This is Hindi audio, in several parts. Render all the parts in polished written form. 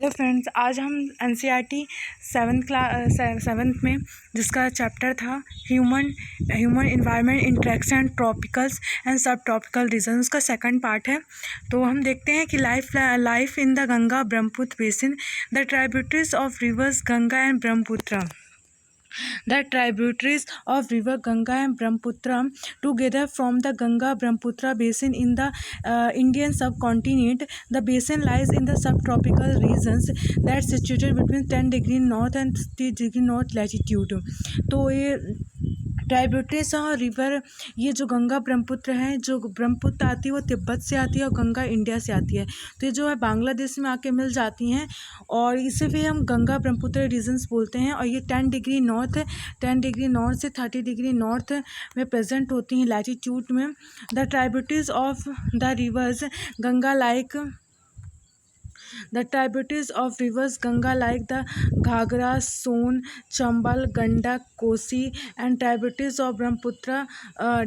तो फ्रेंड्स, आज हम एनसीईआरटी सेवन्थ में जिसका चैप्टर था human environment interaction and tropicals and सब ट्रॉपिकल रीजन, उसका सेकंड पार्ट है। तो हम देखते हैं कि life in the Ganga Brahmaputra basin, the tributaries of rivers Ganga and Brahmaputra. The tributaries of river Ganga and Brahmaputra together form the Ganga-Brahmaputra basin in the Indian subcontinent. The basin lies in the subtropical regions that situated between 10 degree north and 30 degree north latitude. तो ये ट्राइब्यूटरीज और रिवर, ये जो गंगा ब्रह्मपुत्र है, जो ब्रह्मपुत्र आती है वो तिब्बत से आती है और गंगा इंडिया से आती है। तो ये जो है बांग्लादेश में आके मिल जाती हैं और इसे भी हम गंगा ब्रह्मपुत्र रीजन्स बोलते हैं। और ये 10 डिग्री नॉर्थ से 30 डिग्री नॉर्थ में प्रेजेंट होती हैं लैटीट्यूड में। The tributaries of the rivers Ganga like The tributaries of rivers Ganga like the Ghagra, Son, Chambal, Gandak, Kosi and tributaries of Brahmaputra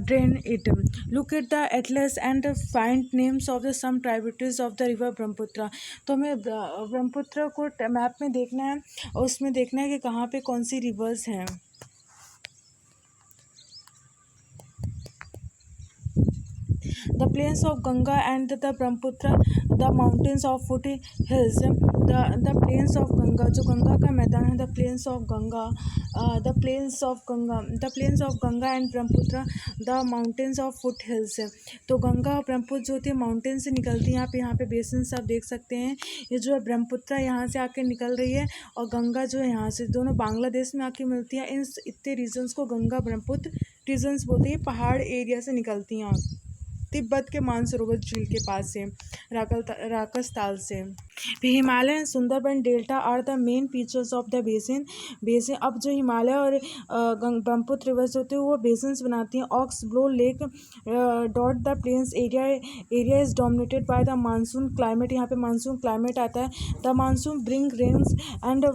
drain it. Look at the atlas and find names of the some tributaries of the river Brahmaputra. तो हमें ब्रह्मपुत्र को मैप में देखना है और उसमें देखना है कि कहाँ पे कौन सी रिवर्स हैं। The plains of Ganga and the Brahmaputra, the mountains of foothills, the plains of Ganga, जो गंगा का मैदान है, the plains of Ganga and Brahmaputra, the mountains of foothills। तो गंगा और ब्रह्मपुत्र जो होती है माउंटेन से निकलती है। यहाँ पे बेसिन आप देख सकते हैं। ये जो है ब्रह्मपुत्र यहाँ से आके निकल रही है और गंगा जो है यहाँ से, दोनों बांग्लादेश में आके मिलती है। इन इतने रीजन्स को गंगा ब्रह्मपुत्र रीजन्स बोलते हैं। पहाड़ एरिया से निकलती हैं तिब्बत के मानसरोवर झील के पास से, राकस ताल से। Himalaya and Sundarban delta R the main features of the basin. अब जो हिमालय और ब्रह्मपुत्र रिवर्स होते हैं वो बेसिन्स बनाती हैं। Oxbow lake dot the plains area is dominated by the monsoon climate. यहाँ पे मानसून क्लाइमेट आता है। The monsoon bring rains and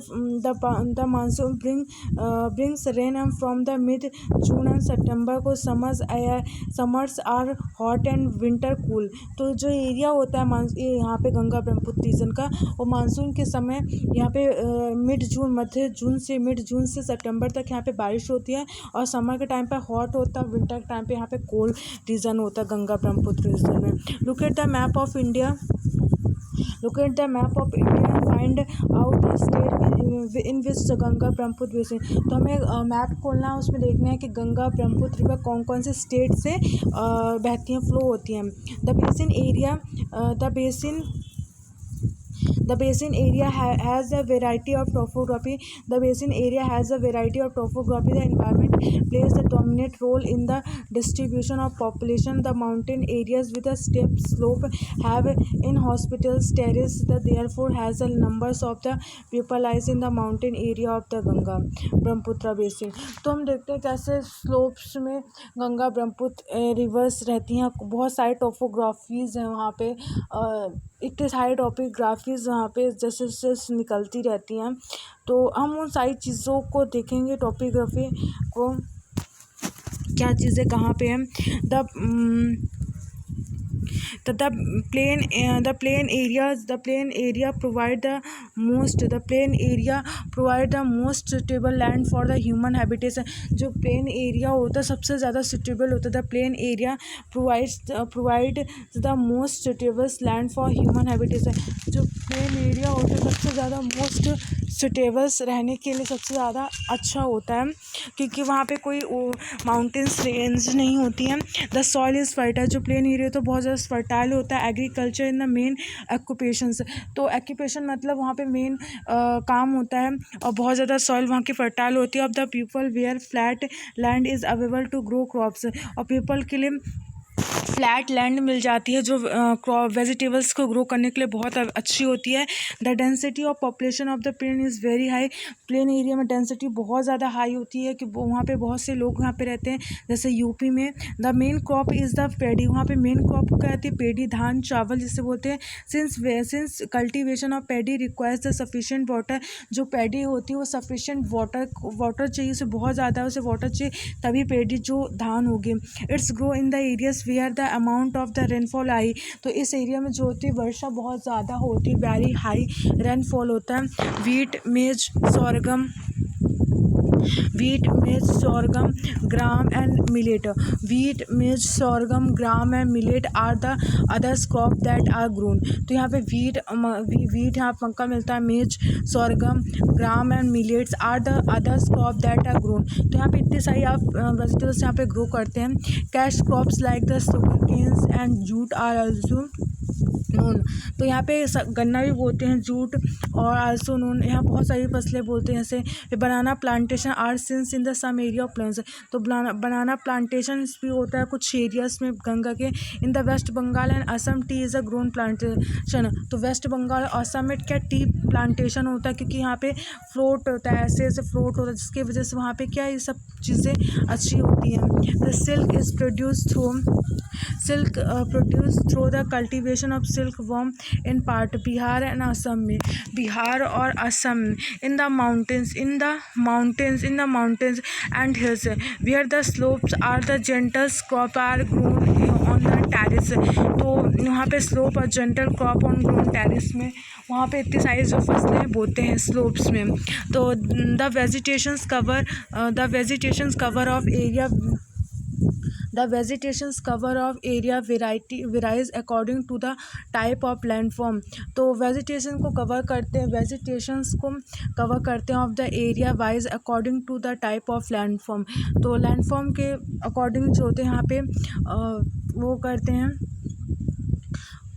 the monsoon brings rain and from the mid June and September को summers are hot and winter cool. तो जो एरिया होता है यहाँ पे गंगा ब्रह्मपुत्र रीजन का, वो मानसून के समय यहाँ पे मध्य जून से सितंबर तक यहाँ पे बारिश होती है और समर के टाइम पे हॉट होता है, विंटर के टाइम पे यहाँ पे कोल्ड रीजन होता है गंगा ब्रह्मपुत्र रीजन में। Look at the map of India and find out the state in which the Ganga Brahmaputra basin. तो हमें मैप खोलना है, उसमें देखना है कि गंगा ब्रह्मपुत्र रिवर कौन कौन से स्टेट से बहती हैं, फ्लो होती हैं। The basin area has a variety of topography. The environment plays a dominant role in the distribution of population. The mountain areas with a steep slope have inhospitable terrace. Therefore has a numbers of the people lies in the mountain area of the Ganga Brahmaputra basin। तो हम देखते हैं कैसे स्लोप्स में गंगा ब्रह्मपुत्र रिवर्स रहती हैं। बहुत सारे टोपोग्राफीज़ हैं वहाँ पे, इतने सारे टोपोग्राफीज़ वहाँ पे जैसे जैसे निकलती रहती हैं। तो हम उन सारी चीज़ों को देखेंगे, टोपोग्राफी को क्या चीज़ें कहाँ पे हैं। The plain area provide the most suitable land for the human habitation। जो प्लेन एरिया होता है सबसे ज़्यादा सुटेबल होता है। The plain area provide the most suitable land for human habitation. जो प्लेन एरिया होता है सबसे ज़्यादा मोस्ट सुटेबल्स रहने के लिए सबसे ज़्यादा अच्छा होता है, क्योंकि वहाँ पे कोई माउंटेन्स रेंज नहीं होती हैं। The soil is fertile. जो प्लेन एरिया तो बहुत ज़्यादा फर्टाइल होता है। Agriculture in the main occupations. तो ऑक्यूपेशन मतलब वहाँ पे मेन काम होता है और बहुत ज़्यादा सॉइल वहाँ की फर्टाइल होती है। Of the people where flat land is available to grow crops. और पीपल के लिए फ्लैट लैंड मिल जाती है जो वेजिटेबल्स को ग्रो करने के लिए बहुत अच्छी होती है। The density of population of the plain is very high. Plain area में डेंसिटी बहुत ज़्यादा हाई होती है कि वहाँ पे बहुत से लोग वहाँ पे रहते हैं, जैसे यूपी में। The main crop is the paddy. वहाँ पे मेन क्रॉप क्या रहती है? पैडी, धान, चावल जिसे बोलते हैं। Since cultivation of paddy requires the sufficient water. जो पैडी होती है वो सफिशिएंट वाटर चाहिए, उसे बहुत ज़्यादा उसे वाटर चाहिए तभी पैडी जो धान होगी। It's grow in the areas where the the amount of the rainfall high, तो इस एरिया में जो होती है वर्षा बहुत ज़्यादा होती है, वेरी हाई रेनफॉल होता है। Wheat maize sorghum gram and millet. Wheat maize sorghum gram and millet are the others crop that are grown. तो यहाँ पे वीट यहाँ मक्का मिलता है, maize sorghum gram and millets are the others crop that are grown. तो यहाँ पे इतने सारी आप वेजिटेबल्स यहाँ पे ग्रो करते हैं। Cash crops like the sugar canes and jute are also known. तो यहाँ पे गन्ना भी बोलते हैं, जूट और आल्सो नोन, यहाँ बहुत सारी फसलें बोलते हैं जैसे banana plantation are since in the some area of plains. तो बनाना प्लांटेशन भी होता है कुछ एरियाज में गंगा के। In the West Bengal and Assam tea is a grown plantation. तो वेस्ट बंगाल और असम में क्या टी प्लांटेशन होता है, क्योंकि यहाँ पे फ्लोट होता है, ऐसे फ्लोट होता है, जिसकी वजह से वहाँ पे क्या ये सब चीज़ें अच्छी होती हैं। The silk is produce through the cultivation of silk worm in part Bihar and Assam में, बिहार और Assam in the mountains and hills where the slopes are the gentle crop are grown on the terrace. तो वहाँ पे स्लोप और gentle crop on grown terrace में वहाँ पे इतनी सारी जो फसलें बोते हैं स्लोप्स में। तो the vegetations cover of area varies according to the type of landform. तो वेजिटेशंस को कवर करते हैं of the area wise according to the type of landform. तो लैंडफॉर्म के अकॉर्डिंग जो होते हैं यहाँ पे वो करते हैं,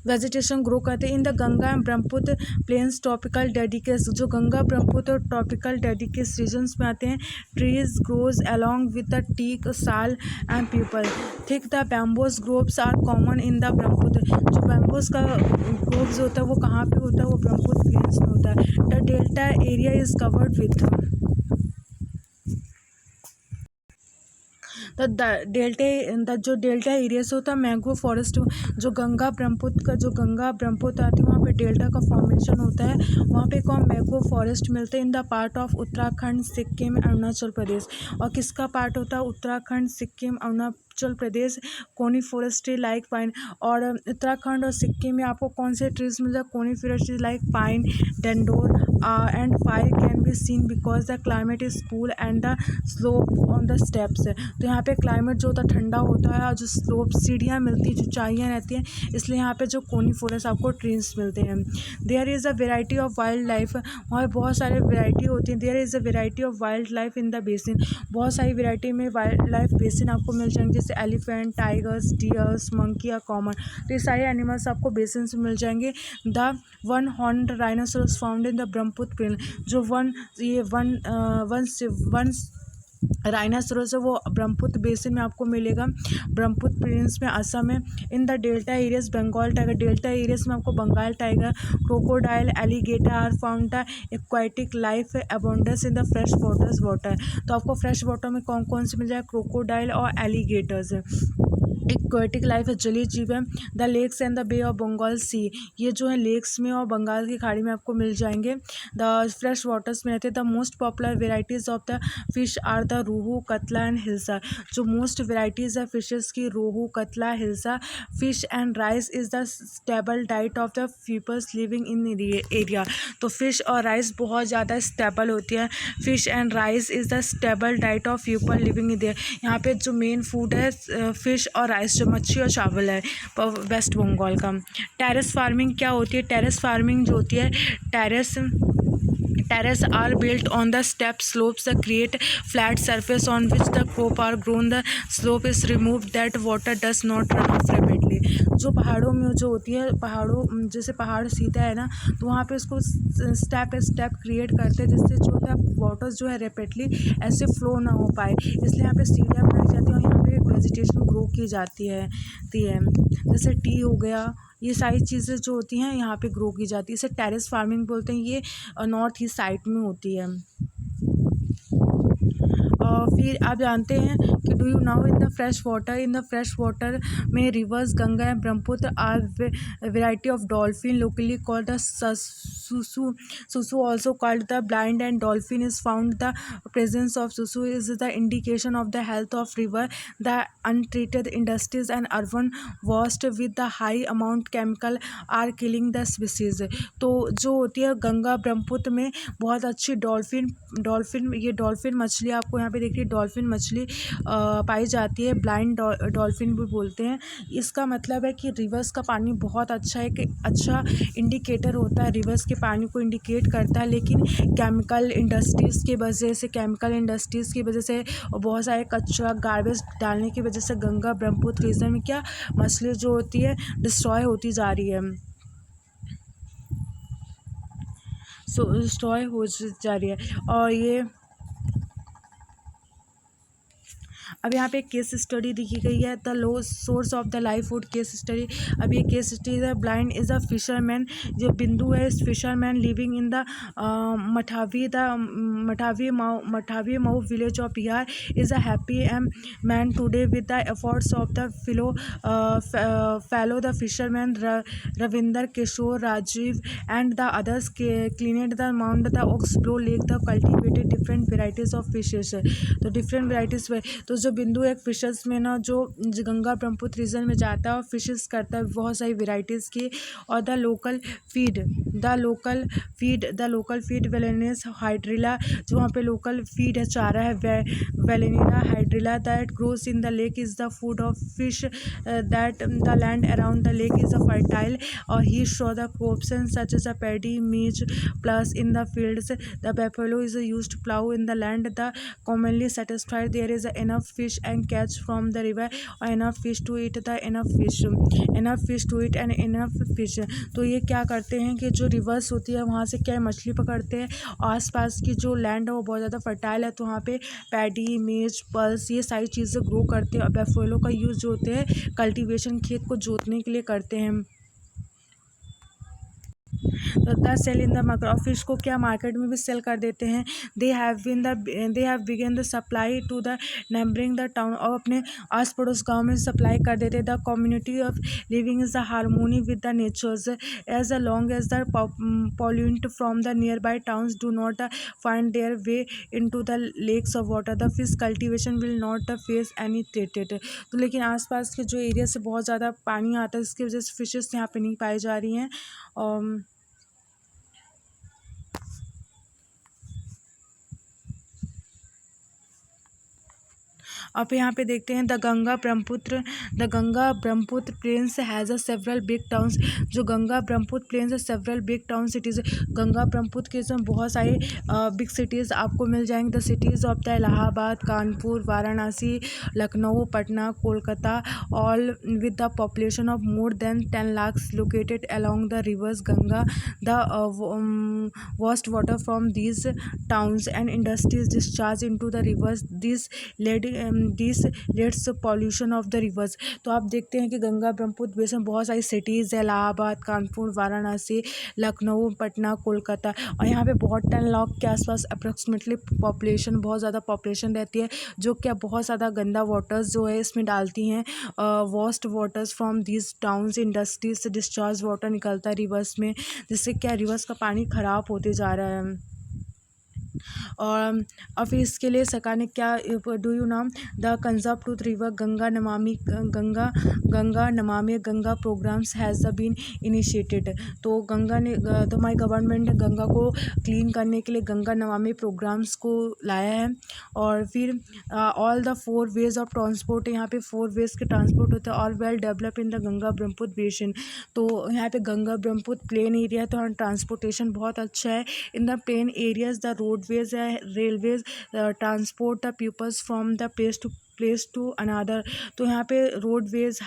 वेजिटेशन ग्रो करते हैं। In the Ganga and Brahmaputra plains tropical deciduous, जो गंगा ब्रह्मपुत्र और ट्रॉपिकल डेडिकेस रीजन्स में आते हैं। Trees grows along with the teak sal and peepal thick. The bamboos groves are common in the Brahmaputra. जो बैम्बूस का ग्रोव्स होता है वो कहाँ पे होता है, वो ब्रह्मपुत्र प्लेन्स में होता है। The delta area is covered with जो डेल्टा एरिया से होता है मैंग्रोव फॉरेस्ट। जो गंगा ब्रह्मपुत्र आती है वहाँ पे डेल्टा का फॉर्मेशन होता है, वहाँ पे कौन मैंग्रोव फॉरेस्ट मिलते हैं in the part of Uttarakhand Sikkim Arunachal Pradesh. और किसका पार्ट होता है, Uttarakhand Sikkim Arunachal Pradesh coniferous tree like pine. और उत्तराखंड और सिक्किम में आपको कौन से ट्रीज मिल जाए, coniferous tree like pine deodar and fir can be seen because the climate is cool and the slope on the steps. तो यहाँ पे क्लाइमेट जो होता है ठंडा होता है और जो स्लोप सीढ़ियाँ मिलती हैं, जो ऊंचाइयाँ रहती हैं, इसलिए यहाँ पे जो कोनीफेरस आपको ट्रीज मिलते हैं। There is a variety of wild life, वहाँ बहुत सारे वेराइटी होती हैं। There is a variety of wild life in the basin, बहुत सारी वेराइटी में वाइल्ड लाइफ बेसिन आपको मिल जाएंगे, जैसे एलिफेंट, टाइगर्स, डियर्स, मंकी या कॉमन। तो ये सारे एनिमल्स आपको बेसिन से मिल जाएंगे। The one horned rhinoceros found in the Brahmaputra plain, जो वन राइनासोरस है वो ब्रह्मपुत्र बेसिन में आपको मिलेगा, ब्रह्मपुत्र प्लेन्स में, असम में। In the delta areas Bengal tiger, delta areas में आपको Bengal tiger, crocodile, alligator are found the aquatic life abundance in the fresh water. तो आपको फ्रेश वाटर में कौन कौन से मिल जाए, क्रोकोडाइल और एलिगेटर्स। एक्वाटिक लाइफ है, जलीय जीव है। The lakes and the Bay of Bengal sea, ये जो है लेक्स में और बंगाल की खाड़ी में आपको मिल जाएंगे। द फ्रेश वाटर्स में रहते हैं। The most popular varieties of the fish are the rohu, catla and hilsa. जो मोस्ट वेराइटीज़ है फिशेस की, rohu, catla, hilsa. Fish and rice is the staple diet of the peoples living in area. तो फिश और राइस बहुत ज़्यादा स्टेबल होती है। Fish and rice is the staple diet of people living in area. यहाँ पे जो मेन फूड है फिश और राइस, जो मच्छी और चावल है वेस्ट बंगाल का। टेरेस फार्मिंग क्या होती है, टेरेस फार्मिंग जो होती है, terrace are built on the steep slopes the create flat surface on which the crop are grown. The slope is remove that water does not run off rapidly. जो पहाड़ों में जो होती है, पहाड़ों जैसे पहाड़ सीधा है ना, तो वहाँ पे उसको स्टेप क्रिएट करते हैं जिससे जो है वाटर जो है रैपिडली ऐसे फ्लो ना हो पाए, इसलिए यहाँ पे सीढ़ियाँ बनाई जाती हैं और यहाँ पे वेजिटेशन ग्रो की जाती है। जैसे टी हो गया, ये सारी चीज़ें जो होती हैं यहाँ पे ग्रो की जाती है, इसे टेरेस फार्मिंग बोलते हैं। ये नॉर्थ ईस्ट साइड में होती है। फिर आप जानते हैं कि do you know in the fresh water में rivers Ganga and Brahmaputra are variety of dolphin locally called the Susu, also called the blind and dolphin, is found. The presence of Susu is the indication of the health of river. The untreated industries and urban waste with the high amount chemical are killing the species. तो जो होती है गंगा ब्रह्मपुत्र में बहुत अच्छी डॉल्फिन मछली आपको यहाँ पे देखिए, डॉल्फिन मछली पाई जाती है, ब्लाइंड डॉल्फिन भी बोलते हैं। इसका मतलब है कि रिवर्स का पानी बहुत अच्छा है, कि अच्छा इंडिकेटर होता है, रिवर्स के पानी को इंडिकेट करता है। लेकिन केमिकल इंडस्ट्रीज़ की वजह से और बहुत सारे कचरा गार्बेज डालने की वजह से गंगा ब्रह्मपुत्र रीजन में क्या मछली जो होती है डिस्ट्रॉय होती जा रही है, डिस्ट्रॉय हो जा रही है। और ये अब यहाँ पे एक केस स्टडी दिखी गई है, the low source of the life food case study. अब ये केस स्टडी है, ब्लाइंड इज़ अ फिशरमैन, जो बिंदु है इस fisherman living in the Mathawi Mau village of Bihar is a happy man today with the efforts of the fellow the fisherman Ravinder Kishore Rajeev and the others cleaned the mount the oxbow lake the cultivated different varieties of fishes. तो डिफरेंट वेराइटीज़ तो जो बिंदु एक फिशर्स में ना जो गंगा ब्रह्मपुत्र रीजन में जाता है और फिशेस करता है बहुत सारी वेराइटीज़ की। और the local feed vallisneria hydrilla, जो वहाँ पे लोकल फीड है चारा है vallisneria hydrilla that grows in the lake is the food of fish that the land around the lake is a fertile और he show the crops such as a paddy maize plus in the fields the buffalo is used to plow in the land the commonly satisfied there is enough fish and catch from the river or enough fish to eat enough fish to eat and enough fish। तो ये क्या करते हैं कि जो रिवर्स होती है वहाँ से क्या मछली पकड़ते हैं, आसपास की जो लैंड है वो बहुत ज़्यादा फर्टाइल है तो वहाँ पे पैडी मेज पल्स ये सारी चीज़ें ग्रो करते हैं। और बैफोलो का यूज़ जो होते हैं कल्टीवेशन खेत को जोतने के लिए करते हैं। तो the sale in the market और फिश को क्या मार्केट में भी सेल कर देते हैं। They have begun the supply to the neighbouring the town और अपने आस पड़ोस गाँव में सप्लाई कर देते हैं। The community of living is the harmony with the natures as long as the pollute from the nearby towns do not find their way into the lakes of water the fish cultivation will not face any threat. तो लेकिन आसपास के जो एरिया से बहुत ज़्यादा पानी आता है इसकी वजह से फिशेस यहाँ पे नहीं पाई जा रही हैं। अब यहाँ पे देखते हैं the Ganga Brahmaputra plains has a several big towns. जो गंगा ब्रह्मपुत्र प्लेन्स है several big town cities, Ganga Brahmaputra के इसमें बहुत सारे बिग सिटीज़ आपको मिल जाएंगे। The cities of the Allahabad Kanpur Varanasi Lucknow Patna Kolkata all with the population of more than 10 lakhs located along the rivers Ganga. The waste water from these towns and industries discharge into the rivers. This leads pollution of the rivers। तो आप देखते हैं कि गंगा ब्रह्मपुत्र बेसिन में बहुत सारी सिटीज़ है, इलाहाबाद कानपुर वाराणसी लखनऊ पटना कोलकाता और यहाँ पे बहुत 10 लाख के आसपास अप्रॉक्सीमेटली पॉपुलेशन बहुत ज़्यादा पॉपुलेशन रहती है जो क्या बहुत ज़्यादा गंदा वाटर्स जो है इसमें डालती हैं। Waste waters from these towns industries से डिस्चार्ज वाटर निकलता है रिवर्स में, जिससे क्या रिवर्स का पानी ख़राब होते जा रहा है। और अब इसके लिए सरकार ने क्या do you know the conserve to river Ganga Namami Ganga programmes has been initiated. तो तो हमारी गवर्नमेंट ने गंगा को क्लीन करने के लिए गंगा नमामि प्रोग्राम्स को लाया है। और फिर all the 4 ways of transport, यहाँ पे 4 वेज के ट्रांसपोर्ट होते हैं, all well develop in the Ganga Brahmaputra basin. तो यहाँ पे गंगा ब्रह्मपुत्र प्लेन एरिया है तो यहाँ ट्रांसपोर्टेशन बहुत अच्छा है। In the plain areas the roadways है railways transport the peoples from the place to another. तो यहाँ पे रोडवेज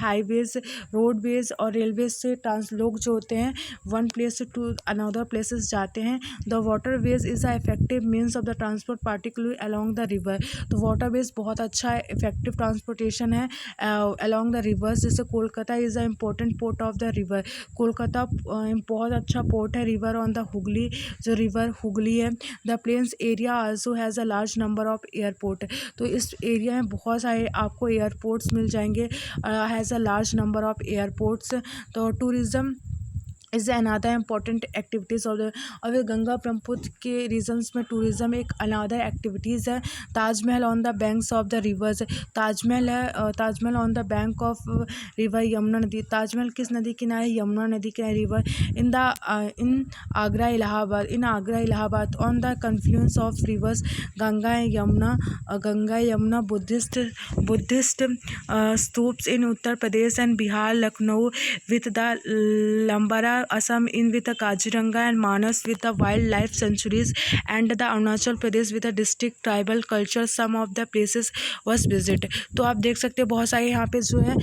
और रेलवेज से लोग जो होते हैं वन प्लेस से टू अनदर प्लेसेस जाते हैं। The waterways is a effective means of the transport particularly along the river. तो वाटरवेज बहुत अच्छा इफेक्टिव ट्रांसपोर्टेशन है अलॉन्ग द रिवर्स। जैसे Kolkata is a important port of the river, Kolkata बहुत अच्छा पोर्ट है रिवर ऑन द हुगली, जो रिवर हुगली है। The plains area also has a large number of airport. तो इस एरिया में बहुत सारे आपको एयरपोर्ट्स मिल जाएंगे, has a large number of airports. तो tourism is another important activities of the. और गंगा ब्रह्मपुत्र के रीजन्स में टूरिज़्म एक अनदर एक्टिविटीज़ है। Taj Mahal on the banks of the rivers, Taj Mahal है, Taj Mahal on the bank of river Yamuna नदी। ताजमहल किस नदी किनारे? यमुना नदी के river. In Agra Allahabad, in Agra Allahabad on the confluence of rivers Ganga and Yamuna, Ganga Yamuna. Buddhist stupas in Uttar Pradesh and Bihar, Lucknow with the Imambara, Assam in with the Kaziranga and Manas with the wildlife sanctuaries, and the Arunachal Pradesh with the district tribal culture. Some of the places was visit। तो आप देख सकते हैं बहुत सारे यहाँ पे जो है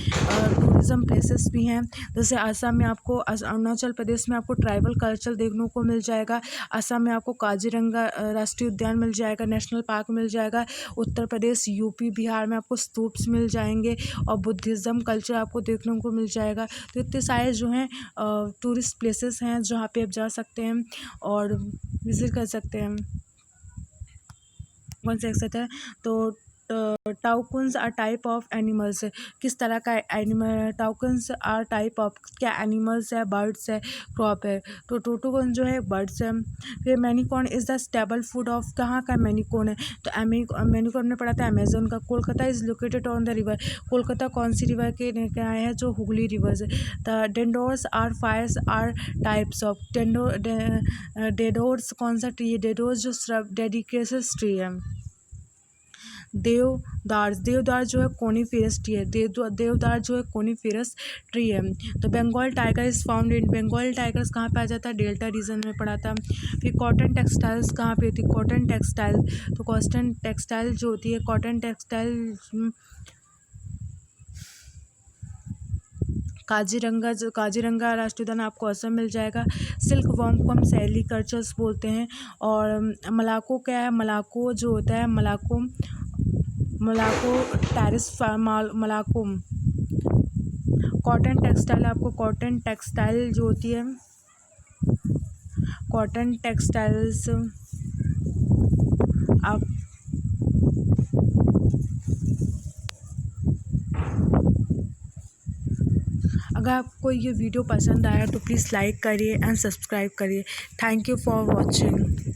टूरिज़म प्लेसेस भी हैं। जैसे असम में आपको, अरुणाचल प्रदेश में आपको ट्राइबल कल्चर देखने को मिल जाएगा। असम में आपको काजीरंगा राष्ट्रीय उद्यान मिल जाएगा, नेशनल पार्क मिल जाएगा। उत्तर प्रदेश, यूपी, बिहार में आपको स्तूप्स मिल जाएंगे और बुद्धिज़्म कल्चर आपको देखने को मिल जाएगा। तो इतने सारे जो हैं टूरिस्ट प्लेसेस हैं जहाँ पे आप जा सकते हैं और विज़िट कर सकते हैं। कौन से सकते हैं तो toucans are type of animals. किस तरह का animal? Toucans are type of, क्या एनिमल्स है? बर्ड्स है, क्रॉप है। तो टोटोकन जो है बर्ड्स है। फिर manioc is the staple food of, कहाँ का मैनीकॉर्न है? तो मैनीकॉर्न में पड़ा था अमेजोन का। Kolkata is located on the river, Kolkata कौन सी रिवर के किनारे है? जो हुगली रिवर है। The deodars are firs are types of, deodars कौन सा ट्री है? डेडोर्स जो श्रब डेडिकेशस ट्री है। देवदार जो है कोनीफेरस ट्री है। देवदार जो है कोनीफेरस ट्री है। तो Bengal tiger is found in, Bengal tigers कहाँ पे आ जाता है? डेल्टा रीजन में पड़ा था। फिर कॉटन टेक्सटाइल्स कहाँ पे होती है? कॉटन टेक्सटाइल, तो कॉटन टेक्सटाइल जो होती है, कॉटन टेक्सटाइल काजीरंगा राष्ट्रीय उद्यान आपको असम मिल जाएगा। सिल्क वॉर्म को हम सेरीकल्चर्स बोलते हैं। और मलाको क्या है? मलाको जो होता है, मलाको टेरिस मलाको कॉटन टेक्सटाइल, आपको कॉटन टेक्सटाइल जो होती है, कॉटन टेक्सटाइल्स आप अगर आपको ये वीडियो पसंद आया तो प्लीज़ लाइक करिए एंड सब्सक्राइब करिए। Thank you for watching.